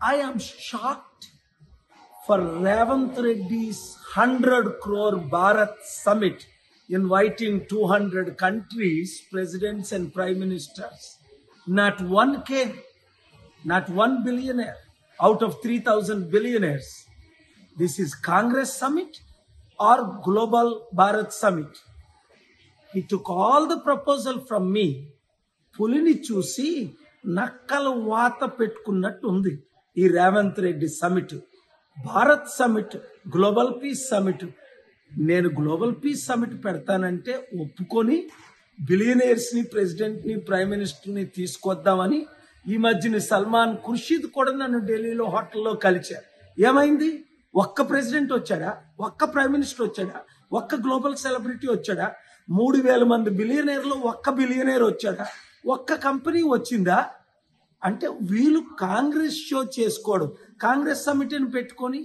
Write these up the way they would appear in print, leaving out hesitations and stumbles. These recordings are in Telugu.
I am shocked for Revanth Reddy's 100 crore Bharat Summit inviting 200 countries, presidents and prime ministers. Not one came, not one billionaire out of 3,000 billionaires. This is Congress Summit or Global Bharat Summit. He took all the proposal from me. పులిని చూసి నక్కల వాత పెట్టుకున్నట్టు ఉంది ఈ Revanth Reddy summit. Bharat summit, global peace summit. నేను గ్లోబల్ పీస్ సమిట్ పెడతానంటే ఒప్పుకొని బిలియనీర్స్ ని, ప్రెసిడెంట్ ని, ప్రైమ్ మినిస్టర్ ని తీసుకొద్దామని ఈ మధ్యన సల్మాన్ ఖుర్షీద్ కూడా నన్ను ఢిల్లీలో హోటల్లో కలిచారు. ఏమైంది? ఒక్క ప్రెసిడెంట్ వచ్చాడా? ఒక్క ప్రైమ్ మినిస్టర్ వచ్చాడా? ఒక్క గ్లోబల్ సెలబ్రిటీ వచ్చాడా? 3,000 మంది బిలియనీర్లు ఒక్క బిలియనీర్ వచ్చాడా? ఒక్క కంపెనీ వచ్చిందా? అంటే వీళ్ళు కాంగ్రెస్ షో చేసుకోవడం. కాంగ్రెస్ సమిట్ని పెట్టుకొని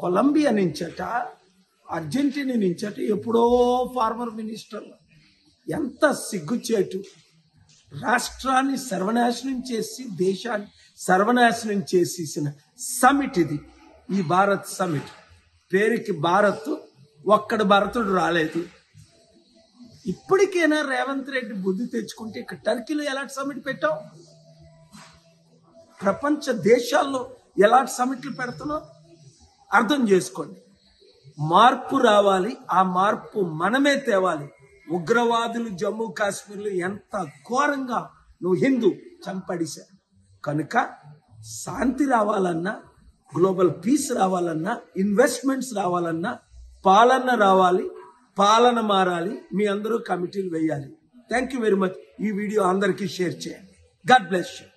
కొలంబియా నుంచట, అర్జెంటీనా నుంచట ఎప్పుడో ఫార్మర్ మినిస్టర్లు. ఎంత సిగ్గుచేటు! రాష్ట్రాన్ని సర్వనాశనం చేసి దేశాన్ని సర్వనాశనం చేసేసిన సమిట్ ఇది, ఈ భారత్ సమిట్. పేరుకి భారత్, ఒక్కడు భరతుడు రాలేదు. ఇప్పటికైనా రేవంత్ రెడ్డి బుద్ధి తెచ్చుకుంటే ఇక్కడ టర్కీలో ఎలాంటి సమిట్ పెట్టావు? ప్రపంచ దేశాల్లో ఎలాంటి సమిట్లు పెడుతున్నావు? అర్థం చేసుకోండి. మార్పు రావాలి, ఆ మార్పు మనమే తేవాలి. ఉగ్రవాదులు జమ్మూ కాశ్మీర్లో ఎంత ఘోరంగా నువ్వు హిందూ చంపడిశారు. కనుక శాంతి రావాలన్నా, గ్లోబల్ పీస్ రావాలన్నా, ఇన్వెస్ట్మెంట్స్ రావాలన్నా పాలన రావాలి, పాలన మారాలి. మీ అందరూ కమిటీలు వేయాలి. Thank you very much. ఈ వీడియో అందరికీ షేర్ చేయండి. God bless you.